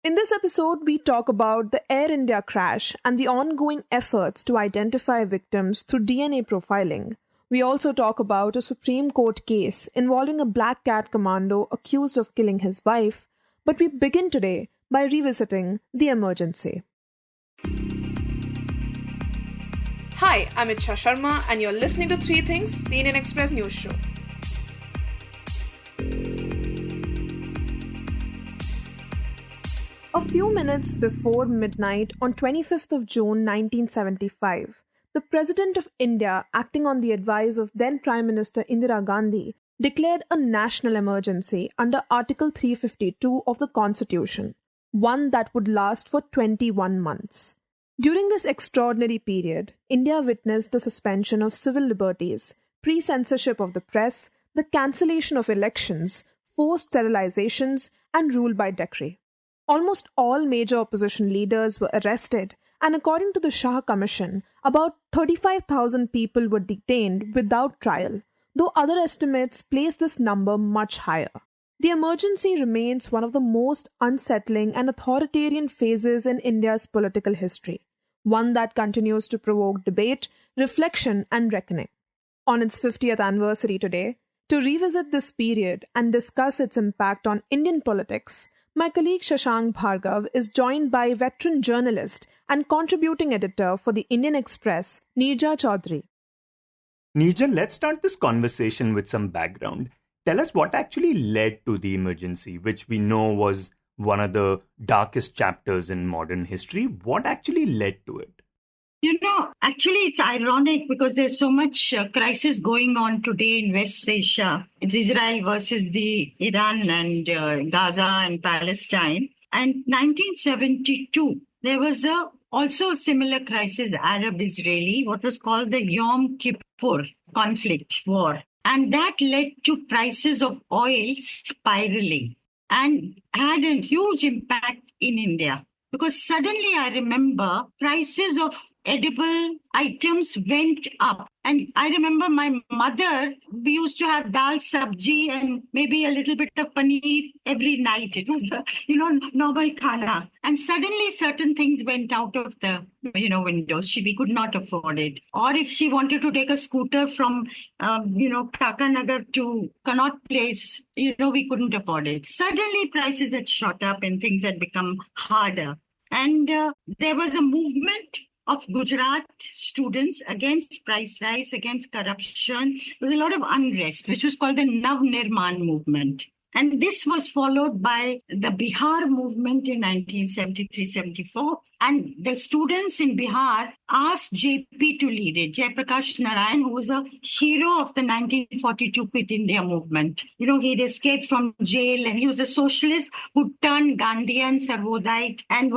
In this episode, we talk about the Air India crash and the ongoing efforts to identify victims through DNA profiling. We also talk about a Supreme Court case involving a black cat commando accused of killing his wife, but we begin today by revisiting the emergency. Hi, I'm Ichha Sharma, and you're listening to Three Things, the Indian Express News Show. A few minutes before midnight on 25th of June 1975, the President of India, acting on the advice of then Prime Minister Indira Gandhi, declared a national emergency under Article 352 of the Constitution, one that would last for 21 months. During this extraordinary period, India witnessed the suspension of civil liberties, pre-censorship of the press, the cancellation of elections, forced sterilizations, and rule by decree. Almost all major opposition leaders were arrested, and according to the Shah Commission, about 35,000 people were detained without trial, though other estimates place this number much higher. The emergency remains one of the most unsettling and authoritarian phases in India's political history, one that continues to provoke debate, reflection, and reckoning. On its 50th anniversary today, to revisit this period and discuss its impact on Indian politics, my colleague Shashank Bhargava is joined by veteran journalist and contributing editor for the Indian Express, Neerja Chowdhury. Neerja, let's start this conversation with some background. Tell us what actually led to the emergency, which we know was one of the darkest chapters in modern history. What actually led to it? Actually, it's ironic because there's so much crisis going on today in West Asia. It's Israel versus the Iran and Gaza and Palestine. And 1972, there was also a similar crisis, Arab-Israeli, what was called the Yom Kippur conflict war. And that led to prices of oil spiraling and had a huge impact in India. Because suddenly I remember prices of edible items went up. And I remember my mother, we used to have dal sabji and maybe a little bit of paneer every night. It was, normal khana. And suddenly certain things went out of the, window. We could not afford it. Or if she wanted to take a scooter from, Kakanagar to Connaught Place, we couldn't afford it. Suddenly prices had shot up and things had become harder. And there was a movement of Gujarat students against price rise, against corruption. There was a lot of unrest, which was called the Nav Nirman movement. And this was followed by the Bihar movement in 1973-74. And the students in Bihar asked JP to lead it. Jayaprakash Narayan, who was a hero of the 1942 Quit India movement. He'd escaped from jail and he was a socialist who turned Gandhian, Sarvodite, and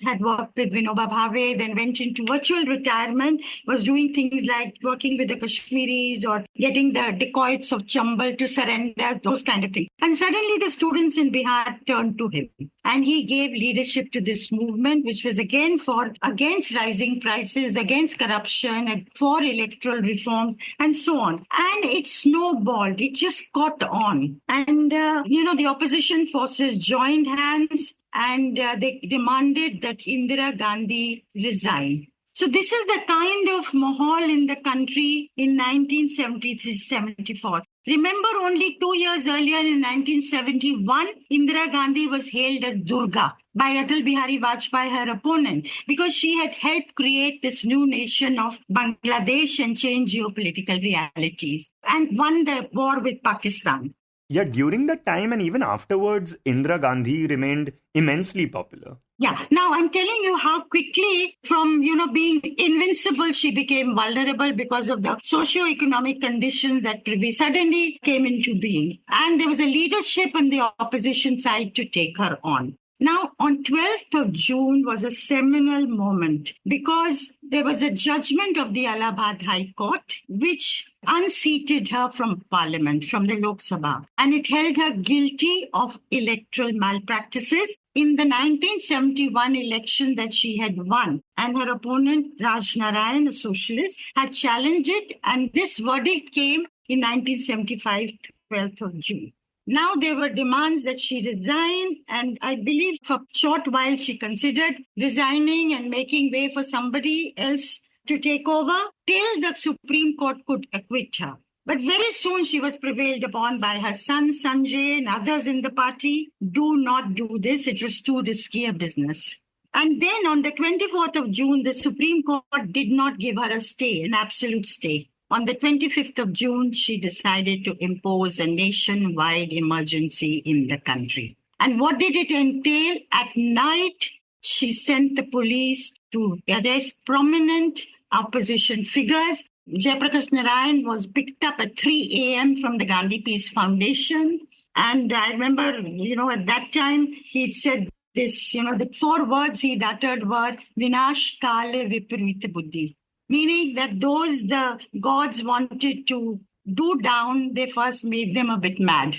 had worked with Vinoba Bhave, then went into virtual retirement, was doing things like working with the Kashmiris or getting the dacoits of Chambal to surrender, those kind of things. And suddenly the students in Bihar turned to him. And he gave leadership to this movement, which was again against rising prices, against corruption, and for electoral reforms, and so on. And it snowballed. It just caught on. And, the opposition forces joined hands, and they demanded that Indira Gandhi resign. So this is the kind of mahal in the country in 1973-74. Remember, only 2 years earlier in 1971, Indira Gandhi was hailed as Durga by Atal Bihari Vajpayee, her opponent, because she had helped create this new nation of Bangladesh and change geopolitical realities and won the war with Pakistan. Yeah, during that time and even afterwards, Indira Gandhi remained immensely popular. Yeah. Now, I'm telling you how quickly from, being invincible, she became vulnerable because of the socio-economic conditions that suddenly came into being. And there was a leadership on the opposition side to take her on. Now, on 12th of June was a seminal moment because there was a judgment of the Allahabad High Court which unseated her from Parliament, from the Lok Sabha, and it held her guilty of electoral malpractices in the 1971 election that she had won. And her opponent, Raj Narayan, a socialist, had challenged it, and this verdict came in 1975, 12th of June. Now there were demands that she resign, and I believe for a short while she considered resigning and making way for somebody else to take over till the Supreme Court could acquit her. But very soon she was prevailed upon by her son Sanjay and others in the party. Do not do this. It was too risky a business. And then on the 24th of June, the Supreme Court did not give her a stay, an absolute stay. On the 25th of June, she decided to impose a nationwide emergency in the country. And what did it entail? At night, she sent the police to arrest prominent opposition figures. Jayaprakash Narayan was picked up at 3 a.m. from the Gandhi Peace Foundation. And I remember, at that time, he'd said this, the 4 words he'd uttered were Vinash Kale Viparita Buddhi. Meaning that those the gods wanted to do down, they first made them a bit mad.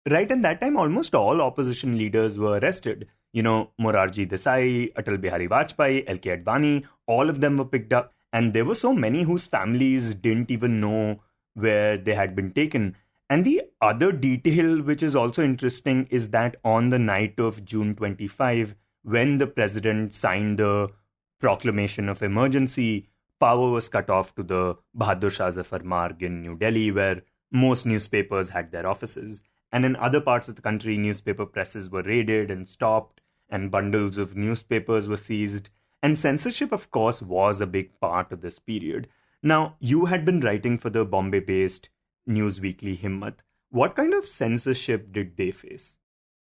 Right, and that time almost all opposition leaders were arrested. Morarji Desai, Atal Bihari Vajpayee, L.K. Advani, all of them were picked up. And there were so many whose families didn't even know where they had been taken. And the other detail which is also interesting is that on the night of June 25, when the president signed the proclamation of emergency, power was cut off to the Bahadur Shah Zafar Marg in New Delhi, where most newspapers had their offices. And in other parts of the country, newspaper presses were raided and stopped, and bundles of newspapers were seized. And censorship, of course, was a big part of this period. Now, you had been writing for the Bombay-based news weekly Himmat. What kind of censorship did they face?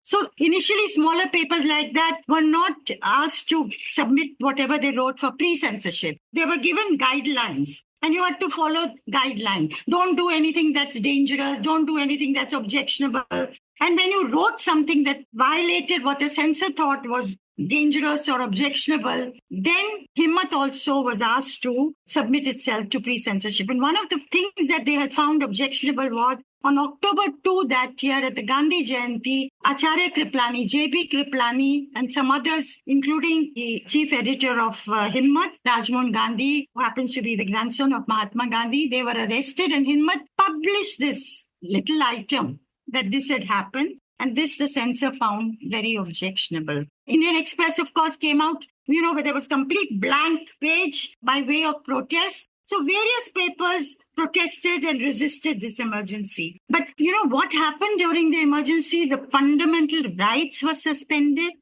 So initially, smaller papers like that were not asked to submit whatever they wrote for pre-censorship. They were given guidelines, and you had to follow guidelines. Don't do anything that's dangerous. Don't do anything that's objectionable. And when you wrote something that violated what the censor thought was dangerous or objectionable, then Himmat also was asked to submit itself to pre-censorship. And one of the things that they had found objectionable was on October 2 that year at the Gandhi Jayanti, Acharya Kriplani, J.B. Kriplani, and some others, including the chief editor of Himmat, Rajmohan Gandhi, who happens to be the grandson of Mahatma Gandhi, they were arrested, and Himmat published this little item that this had happened. And this the censor found very objectionable. Indian Express, of course, came out, where there was complete blank page by way of protest. So various papers protested and resisted this emergency. But what happened during the emergency? The fundamental rights were suspended.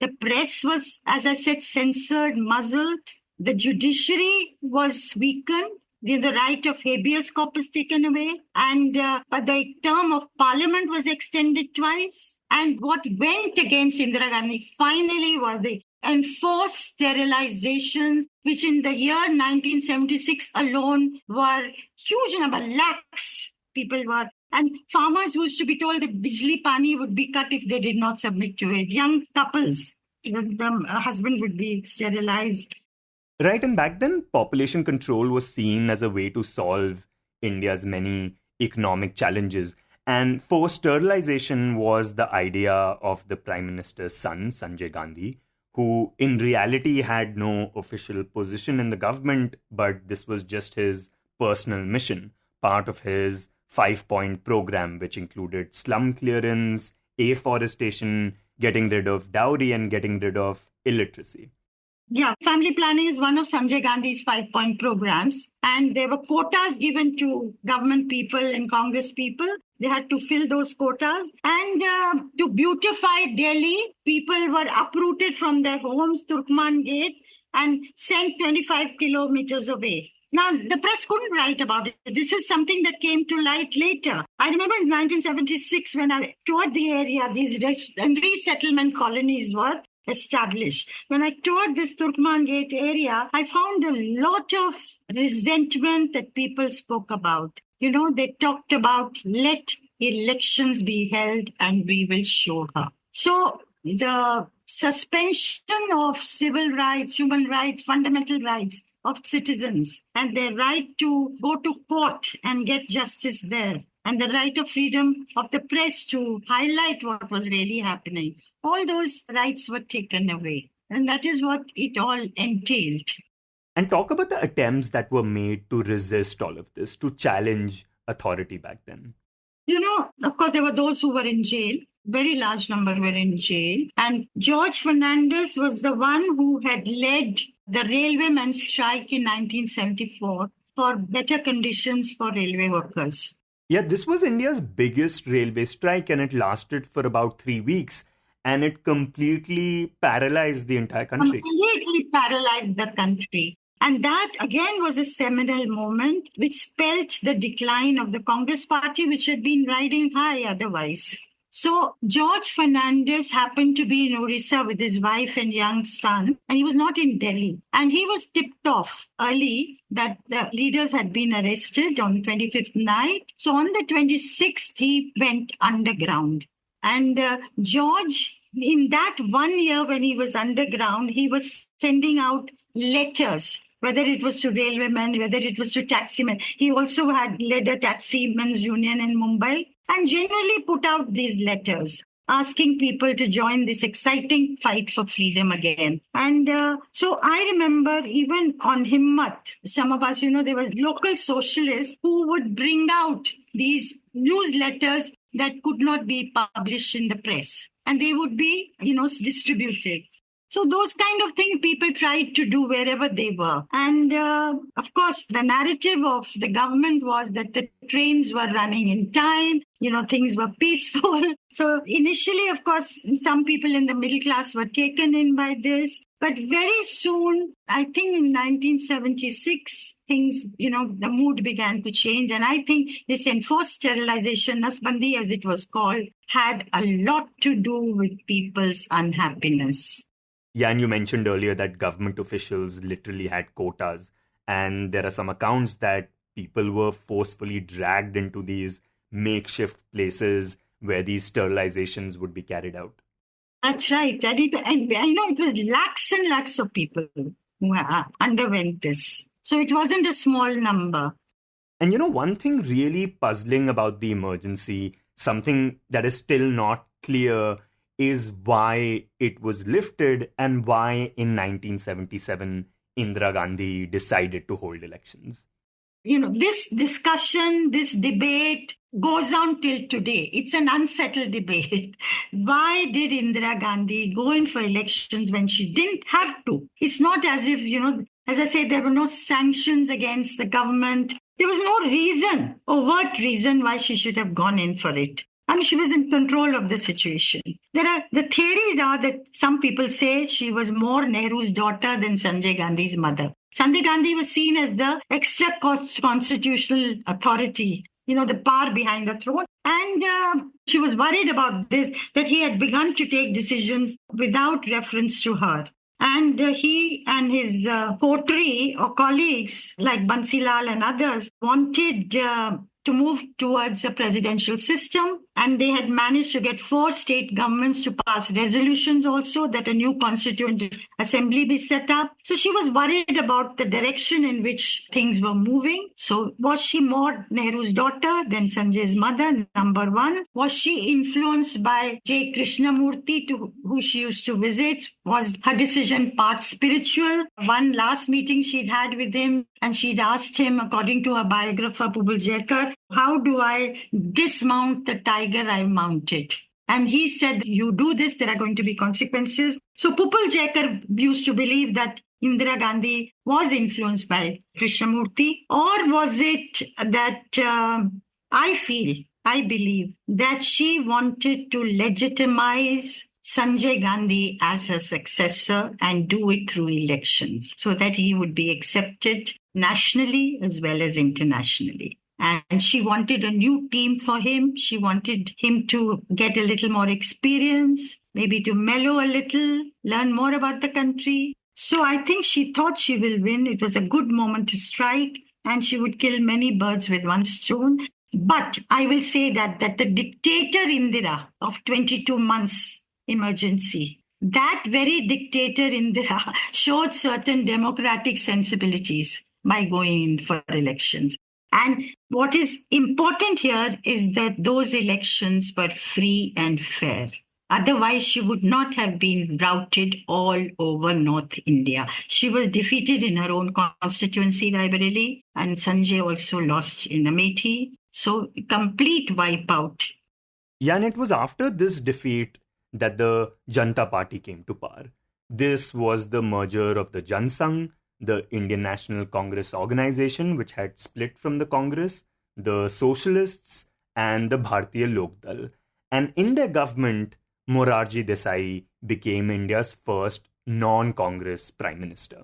The press was, as I said, censored, muzzled. The judiciary was weakened. The right of habeas corpus taken away, and but the term of parliament was extended twice. And what went against Indira Gandhi finally was the enforced sterilizations, which in the year 1976 alone were huge number, lakhs people were. And farmers used to be told that bijli pani would be cut if they did not submit to it. Young couples, the husband would be sterilized. Right, and back then, population control was seen as a way to solve India's many economic challenges. And forced sterilization was the idea of the Prime Minister's son, Sanjay Gandhi, who in reality had no official position in the government, but this was just his personal mission, part of his 5-point program, which included slum clearance, afforestation, getting rid of dowry, and getting rid of illiteracy. Yeah, family planning is one of Sanjay Gandhi's 5-point programs. And there were quotas given to government people and Congress people. They had to fill those quotas. And to beautify Delhi, people were uprooted from their homes, Turkman Gate, and sent 25 kilometers away. Now, the press couldn't write about it. This is something that came to light later. I remember in 1976 when I toured the area, these resettlement colonies were established. When I toured this Turkman Gate area, I found a lot of resentment that people spoke about. They talked about let elections be held and we will show her. So the suspension of civil rights, human rights, fundamental rights of citizens and their right to go to court and get justice there, and the right of freedom of the press to highlight what was really happening. All those rights were taken away. And that is what it all entailed. And talk about the attempts that were made to resist all of this, to challenge authority back then. Of course, there were those who were in jail. Very large number were in jail. And George Fernandez was the one who had led the railwaymen's strike in 1974 for better conditions for railway workers. Yeah, this was India's biggest railway strike and it lasted for about 3 weeks and it completely paralyzed the entire country. Completely paralyzed the country. And that, again, was a seminal moment which spelled the decline of the Congress party, which had been riding high otherwise. So George Fernandez happened to be in Orissa with his wife and young son, and he was not in Delhi. And he was tipped off early that the leaders had been arrested on 25th night. So on the 26th, he went underground. And George, in that 1 year when he was underground, he was sending out letters, whether it was to railwaymen, whether it was to taximen. He also had led a taximen's union in Mumbai and generally put out these letters asking people to join this exciting fight for freedom again. And so I remember even on Himmat, some of us, there was local socialists who would bring out these newsletters that could not be published in the press. And they would be, distributed. So those kind of things people tried to do wherever they were. And of course, the narrative of the government was that the trains were running in time, things were peaceful. So initially, of course, some people in the middle class were taken in by this. But very soon, I think in 1976, things, the mood began to change. And I think this enforced sterilization, Nasbandi as it was called, had a lot to do with people's unhappiness. Yeah, and you mentioned earlier that government officials literally had quotas. And there are some accounts that people were forcefully dragged into these makeshift places where these sterilizations would be carried out. That's right. And I know it was lakhs and lakhs of people who underwent this. So it wasn't a small number. And one thing really puzzling about the emergency, something that is still not clear, is why it was lifted and why in 1977 Indira Gandhi decided to hold elections. This discussion, this debate goes on till today. It's an unsettled debate. Why did Indira Gandhi go in for elections when she didn't have to? It's not as if, as I said, there were no sanctions against the government. There was no reason, overt reason why she should have gone in for it. I mean, she was in control of the situation. The theories are that some people say she was more Nehru's daughter than Sanjay Gandhi's mother. Sanjay Gandhi was seen as the extra constitutional authority, the power behind the throne. And she was worried about this, that he had begun to take decisions without reference to her. And he and his coterie or colleagues like Bansilal and others wanted to move towards a presidential system. And they had managed to get 4 state governments to pass resolutions also that a new constituent assembly be set up. So she was worried about the direction in which things were moving. So was she more Nehru's daughter than Sanjay's mother? Number one. Was she influenced by J. Krishnamurti, who she used to visit? Was her decision part spiritual? One last meeting she'd had with him, and she'd asked him, according to her biographer, Pupul Jekar, how do I dismount the tiger I mounted? And he said, you do this, there are going to be consequences. So Pupul Jekar used to believe that Indira Gandhi was influenced by Krishnamurti, or was it that I believe that she wanted to legitimize Sanjay Gandhi as her successor and do it through elections so that he would be accepted nationally as well as internationally. And she wanted a new team for him. She wanted him to get a little more experience, maybe to mellow a little, learn more about the country. So I think she thought she will win. It was a good moment to strike, and she would kill many birds with one stone. But I will say that the dictator Indira of 22 months emergency, that very dictator Indira showed certain democratic sensibilities by going in for elections. And what is important here is that those elections were free and fair. Otherwise, she would not have been routed all over North India. She was defeated in her own constituency, Raebareli, and Sanjay also lost in Amethi. So, complete wipeout. Yeah, and it was after this defeat that the Janata Party came to power. This was the merger of the Jan Sangh, the Indian National Congress organization, which had split from the Congress, the Socialists, and the Bharatiya Lok Dal. And in their government, Morarji Desai became India's first non-Congress prime minister.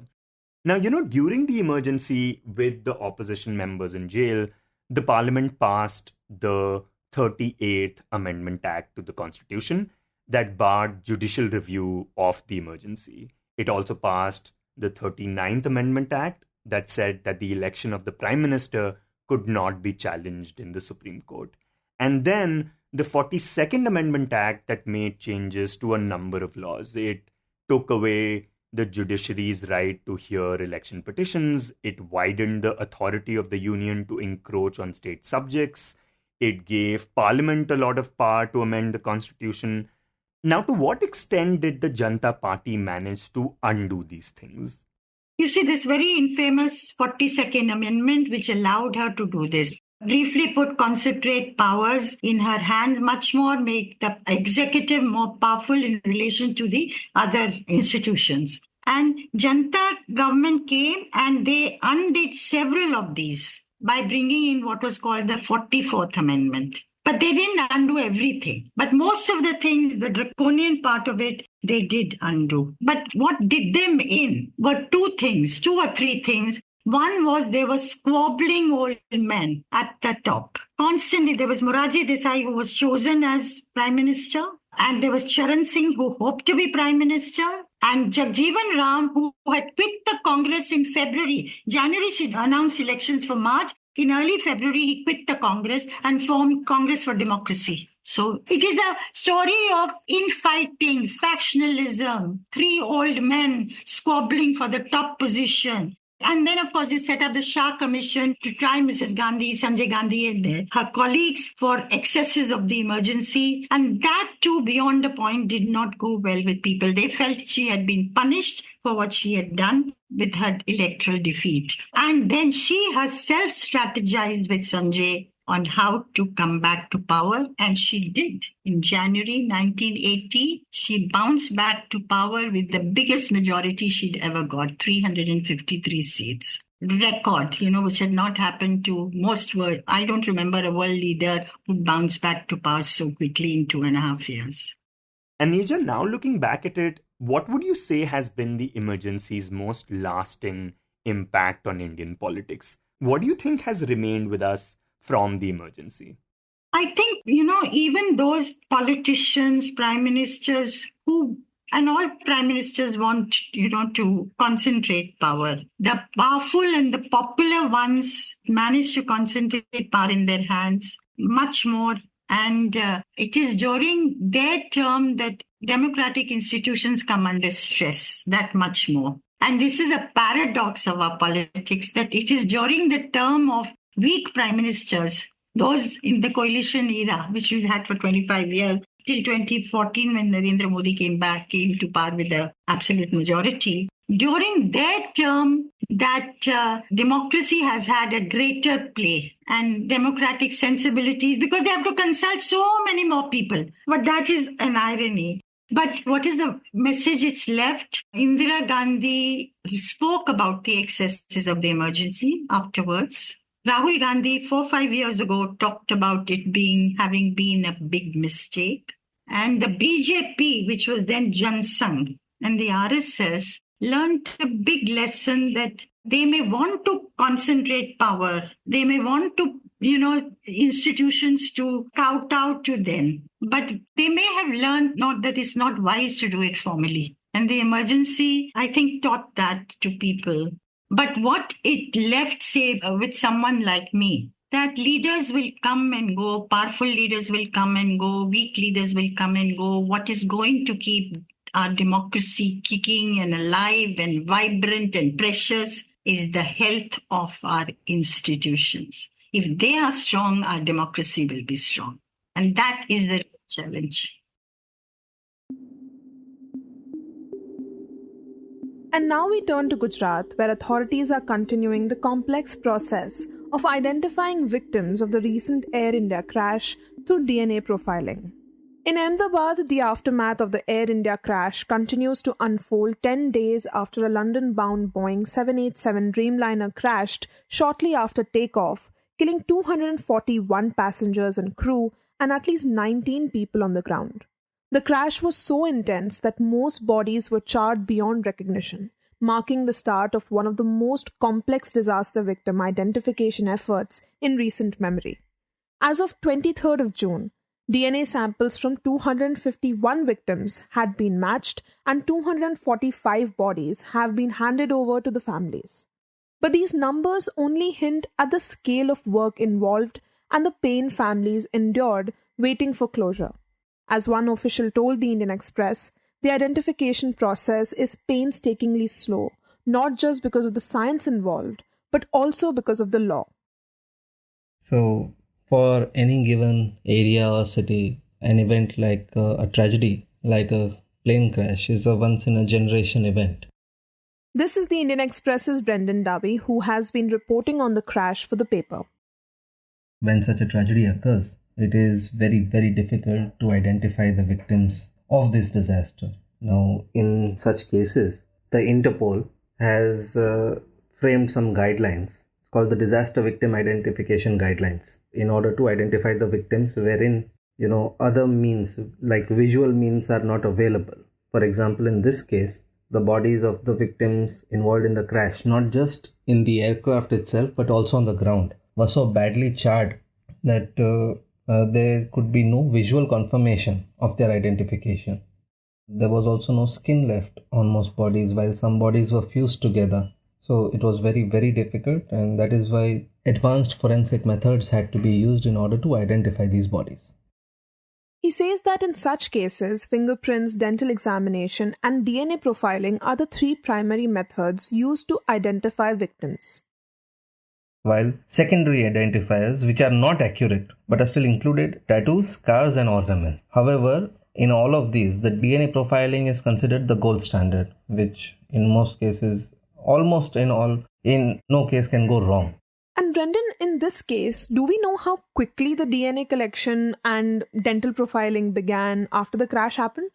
Now, during the emergency with the opposition members in jail, the parliament passed the 38th Amendment Act to the Constitution that barred judicial review of the emergency. It also passed the 39th Amendment Act that said that the election of the Prime Minister could not be challenged in the Supreme Court. And then the 42nd Amendment Act that made changes to a number of laws. It took away the judiciary's right to hear election petitions. It widened the authority of the union to encroach on state subjects. It gave Parliament a lot of power to amend the constitution. Now, to what extent did the Janata Party manage to undo these things? You see, this very infamous 42nd Amendment, which allowed her to do this, briefly put concentrate powers in her hands, much more make the executive more powerful in relation to the other institutions. And Janata government came and they undid several of these by bringing in what was called the 44th Amendment. But they didn't undo everything. But most of the things, the draconian part of it, they did undo. But what did them in were two or three things. One was there were squabbling old men at the top. Constantly, there was Morarji Desai who was chosen as Prime Minister, and there was Charan Singh who hoped to be Prime Minister, and Jagjeevan Ram who had quit the Congress in February. January she announced elections for March. In early February, he quit the Congress and formed Congress for Democracy. So it is a story of infighting, factionalism, three old men squabbling for the top position. And then, of course, they set up the Shah Commission to try Mrs. Gandhi, Sanjay Gandhi, and her colleagues for excesses of the emergency. And that, too, beyond a point, did not go well with people. They felt she had been punished for what she had done with her electoral defeat. And then she herself strategized with Sanjay on how to come back to power, and she did. In January 1980, she bounced back to power with the biggest majority she'd ever got, 353 seats. Record, which had not happened to most world. I don't remember a world leader who bounced back to power so quickly in 2.5 years. And Neerja, now looking back at it, what would you say has been the emergency's most lasting impact on Indian politics? What do you think has remained with us from the emergency? I think, even those politicians, prime ministers and all prime ministers want, to concentrate power. The powerful and the popular ones manage to concentrate power in their hands much more. And it is during their term that democratic institutions come under stress, that much more. And this is a paradox of our politics, that it is during the term of weak prime ministers, those in the coalition era, which we've had for 25 years, till 2014 when Narendra Modi came to power with the absolute majority. During their term, that democracy has had a greater play and democratic sensibilities because they have to consult so many more people. But that is an irony. But what is the message it's left? Indira Gandhi spoke about the excesses of the emergency afterwards. Rahul Gandhi, 4 or 5 years ago, talked about it having been a big mistake. And the BJP, which was then Jan Sangh, and the RSS learned a big lesson that they may want to concentrate power. They may want to, institutions to kowtow to them. But they may have learned that it's not wise to do it formally. And the emergency, I think, taught that to people. But what it left, say, with someone like me, that leaders will come and go, powerful leaders will come and go, weak leaders will come and go. What is going to keep our democracy kicking and alive and vibrant and precious is the health of our institutions. If they are strong, our democracy will be strong. And that is the challenge. And now we turn to Gujarat, where authorities are continuing the complex process of identifying victims of the recent Air India crash through DNA profiling. In Ahmedabad, the aftermath of the Air India crash continues to unfold 10 days after a London-bound Boeing 787 Dreamliner crashed shortly after takeoff, killing 241 passengers and crew and at least 19 people on the ground. The crash was so intense that most bodies were charred beyond recognition, marking the start of one of the most complex disaster victim identification efforts in recent memory. As of 23rd of June, DNA samples from 251 victims had been matched and 245 bodies have been handed over to the families. But these numbers only hint at the scale of work involved and the pain families endured waiting for closure. As one official told the Indian Express, the identification process is painstakingly slow, not just because of the science involved, but also because of the law. So, for any given area or city, an event like a tragedy, like a plane crash, is a once-in-a-generation event. This is the Indian Express's Brendan Dabhi, who has been reporting on the crash for the paper. When such a tragedy occurs, it is very, very difficult to identify the victims of this disaster. Now, in such cases, the Interpol has framed some guidelines called the Disaster Victim Identification Guidelines in order to identify the victims wherein, other means like visual means are not available. For example, in this case, the bodies of the victims involved in the crash, not just in the aircraft itself, but also on the ground, were so badly charred that there could be no visual confirmation of their identification. There was also no skin left on most bodies, while some bodies were fused together. So it was very, very difficult, and that is why advanced forensic methods had to be used in order to identify these bodies. He says that in such cases, fingerprints, dental examination, and DNA profiling are the three primary methods used to identify victims. While secondary identifiers, which are not accurate but are still included, tattoos, scars, and ornaments. However, in all of these, the DNA profiling is considered the gold standard, which in most cases, almost in no case can go wrong. And Brendan, in this case, do we know how quickly the DNA collection and dental profiling began after the crash happened?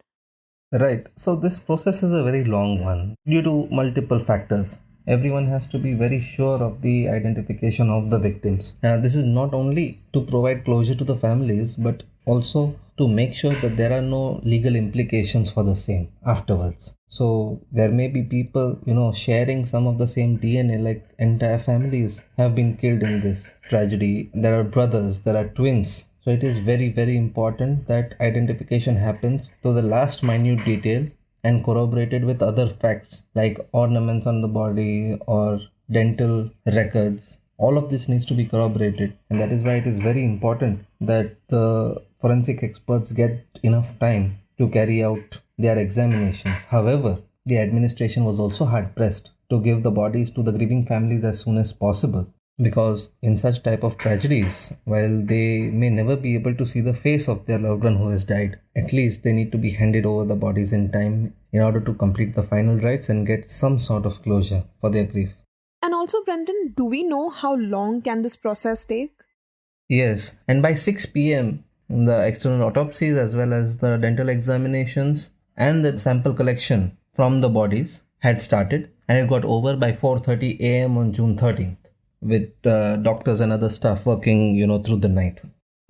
Right. So this process is a very long one due to multiple factors. Everyone has to be very sure of the identification of the victims. This is not only to provide closure to the families, but also to make sure that there are no legal implications for the same afterwards. So there may be people, sharing some of the same DNA, like entire families have been killed in this tragedy. There are brothers, there are twins. So it is very, very important that identification happens to the last minute detail and corroborated with other facts like ornaments on the body or dental records. All of this needs to be corroborated, and that is why it is very important that the forensic experts get enough time to carry out their examinations. However, the administration was also hard pressed to give the bodies to the grieving families as soon as possible, because in such type of tragedies, while they may never be able to see the face of their loved one who has died, at least they need to be handed over the bodies in time in order to complete the final rites and get some sort of closure for their grief. And also, Brendan, do we know how long can this process take? Yes, and by 6 p.m., the external autopsies as well as the dental examinations and the sample collection from the bodies had started, and it got over by 4:30 a.m. on June 13th with doctors and other staff working, through the night.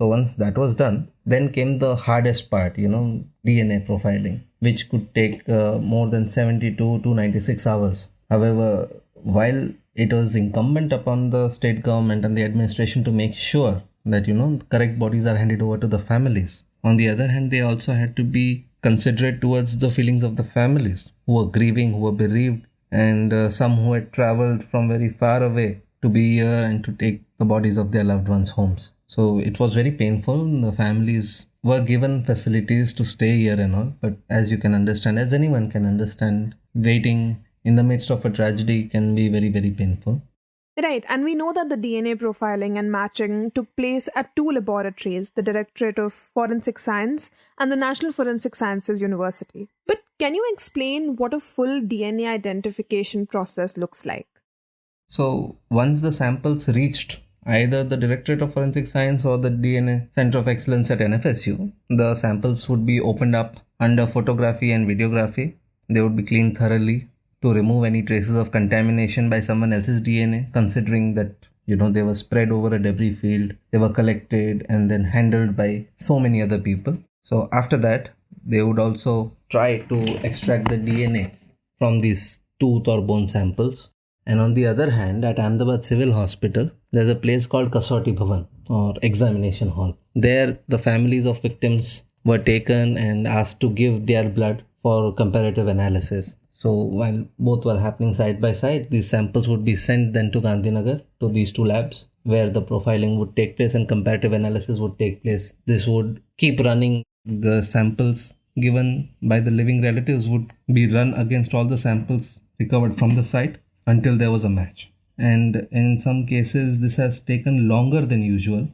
So once that was done, then came the hardest part, DNA profiling, which could take more than 72 to 96 hours. However, while it was incumbent upon the state government and the administration to make sure that, correct bodies are handed over to the families, on the other hand, they also had to be considerate towards the feelings of the families who were grieving, who were bereaved, and some who had traveled from very far away to be here and to take the bodies of their loved ones' homes. So it was very painful. The families were given facilities to stay here and all, but as you can understand, as anyone can understand, waiting in the midst of a tragedy can be very, very painful. Right, and we know that the DNA profiling and matching took place at two laboratories, the Directorate of Forensic Science and the National Forensic Sciences University. But can you explain what a full DNA identification process looks like? So once the samples reached either the Directorate of Forensic Science or the DNA Center of Excellence at NFSU. The samples would be opened up under photography and videography. They would be cleaned thoroughly to remove any traces of contamination by someone else's DNA, considering that they were spread over a debris field, they were collected and then handled by so many other people. So after that, they would also try to extract the DNA from these tooth or bone samples. And on the other hand, at Ahmedabad Civil Hospital, there's a place called Kasauti Bhavan or Examination Hall. There, the families of victims were taken and asked to give their blood for comparative analysis. So while both were happening side by side, these samples would be sent then to Gandhinagar, to these two labs, where the profiling would take place and comparative analysis would take place. This would keep running. The samples given by the living relatives would be run against all the samples recovered from the site until there was a match. And in some cases, this has taken longer than usual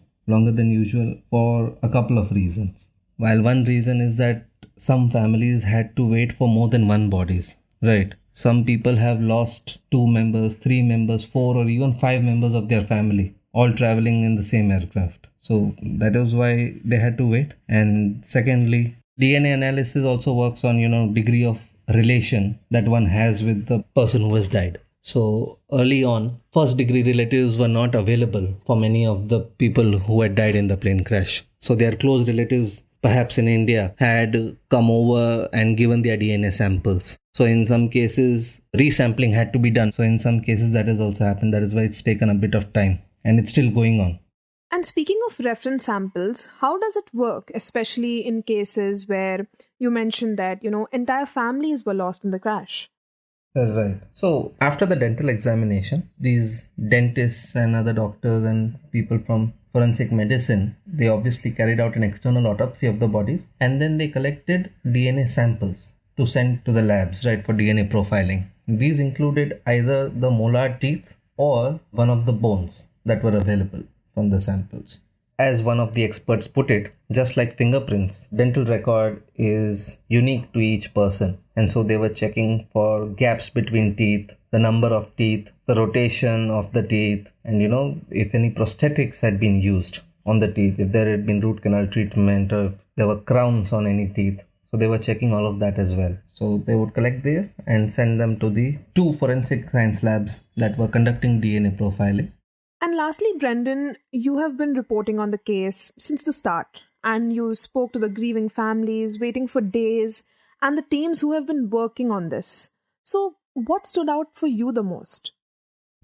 for a couple of reasons. While one reason is that some families had to wait for more than one bodies. Right. Some people have lost 2 members, 3 members, 4 or even 5 members of their family, all traveling in the same aircraft. So that is why they had to wait. And secondly, DNA analysis also works on, degree of relation that one has with the person who has died. So early on, first degree relatives were not available for many of the people who had died in the plane crash. So their close relatives, perhaps in India, had come over and given their DNA samples. So in some cases, resampling had to be done. So in some cases that has also happened. That is why it's taken a bit of time and it's still going on. And speaking of reference samples, how does it work, especially in cases where you mentioned that, entire families were lost in the crash? Right. So after the dental examination, these dentists and other doctors and people from forensic medicine, they obviously carried out an external autopsy of the bodies and then they collected DNA samples to send to the labs, right, for DNA profiling. These included either the molar teeth or one of the bones that were available from the samples. As one of the experts put it, just like fingerprints, dental record is unique to each person. And so they were checking for gaps between teeth, the number of teeth, the rotation of the teeth, and if any prosthetics had been used on the teeth, if there had been root canal treatment or if there were crowns on any teeth. So they were checking all of that as well. So they would collect this and send them to the 2 forensic science labs that were conducting DNA profiling. And lastly, Brendan, you have been reporting on the case since the start, and you spoke to the grieving families, waiting for days, and the teams who have been working on this. So what stood out for you the most?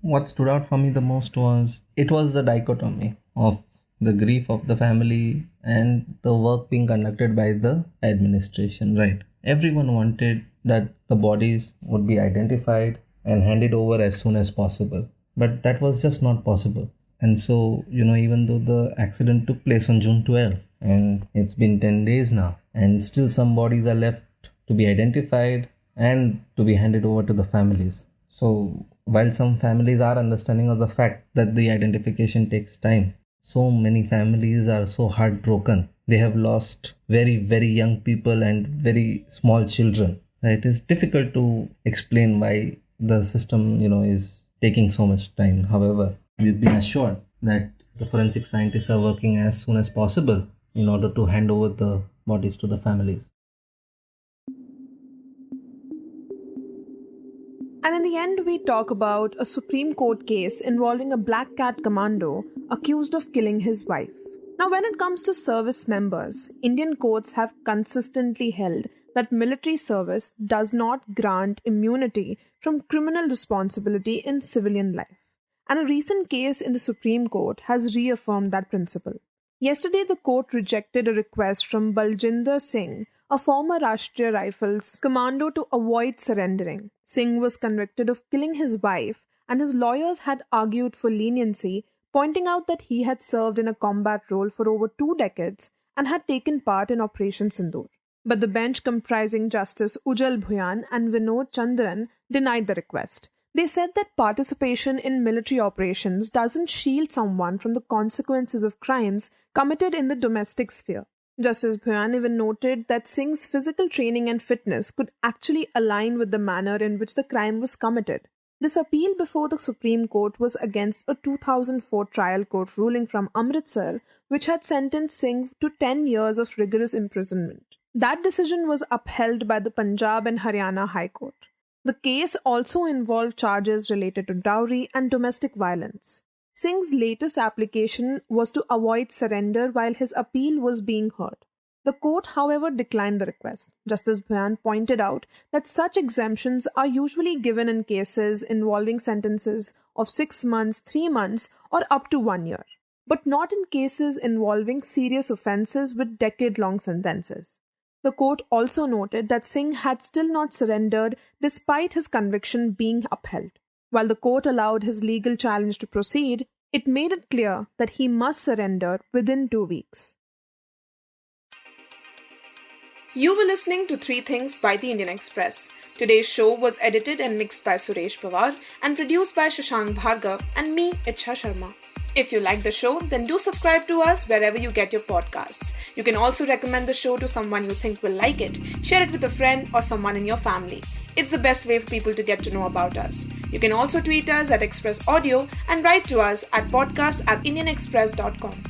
What stood out for me the most was the dichotomy of the grief of the family and the work being conducted by the administration, right? Everyone wanted that the bodies would be identified and handed over as soon as possible. But that was just not possible. And so, even though the accident took place on June 12th and it's been 10 days now, and still some bodies are left to be identified and to be handed over to the families. So while some families are understanding of the fact that the identification takes time, so many families are so heartbroken. They have lost very, very young people and very small children. It is difficult to explain why the system, is taking so much time. However, we've been assured that the forensic scientists are working as soon as possible in order to hand over the bodies to the families. And in the end, we talk about a Supreme Court case involving a black cat commando accused of killing his wife. Now, when it comes to service members, Indian courts have consistently held that military service does not grant immunity from criminal responsibility in civilian life. And a recent case in the Supreme Court has reaffirmed that principle. Yesterday, the court rejected a request from Baljinder Singh, a former Rashtriya Rifles commando, to avoid surrendering. Singh was convicted of killing his wife, and his lawyers had argued for leniency, pointing out that he had served in a combat role for over 2 decades and had taken part in Operation Sindoor. But the bench, comprising Justice Ujjal Bhuyan and Vinod Chandran, denied the request. They said that participation in military operations doesn't shield someone from the consequences of crimes committed in the domestic sphere. Justice Bhuyan even noted that Singh's physical training and fitness could actually align with the manner in which the crime was committed. This appeal before the Supreme Court was against a 2004 trial court ruling from Amritsar, which had sentenced Singh to 10 years of rigorous imprisonment. That decision was upheld by the Punjab and Haryana High Court. The case also involved charges related to dowry and domestic violence. Singh's latest application was to avoid surrender while his appeal was being heard. The court, however, declined the request. Justice Bhayan pointed out that such exemptions are usually given in cases involving sentences of 6 months, 3 months, or up to 1 year, but not in cases involving serious offences with decade-long sentences. The court also noted that Singh had still not surrendered despite his conviction being upheld. While the court allowed his legal challenge to proceed, it made it clear that he must surrender within 2 weeks. You were listening to 3 Things by the Indian Express. Today's show was edited and mixed by Suresh, Pawar and produced by Shashank, Bhargava and me, Ichha, Sharma. If you like the show, then do subscribe to us wherever you get your podcasts. You can also recommend the show to someone you think will like it. Share it with a friend or someone in your family. It's the best way for people to get to know about us. You can also tweet us at Express Audio and write to us at podcast@indianexpress.com.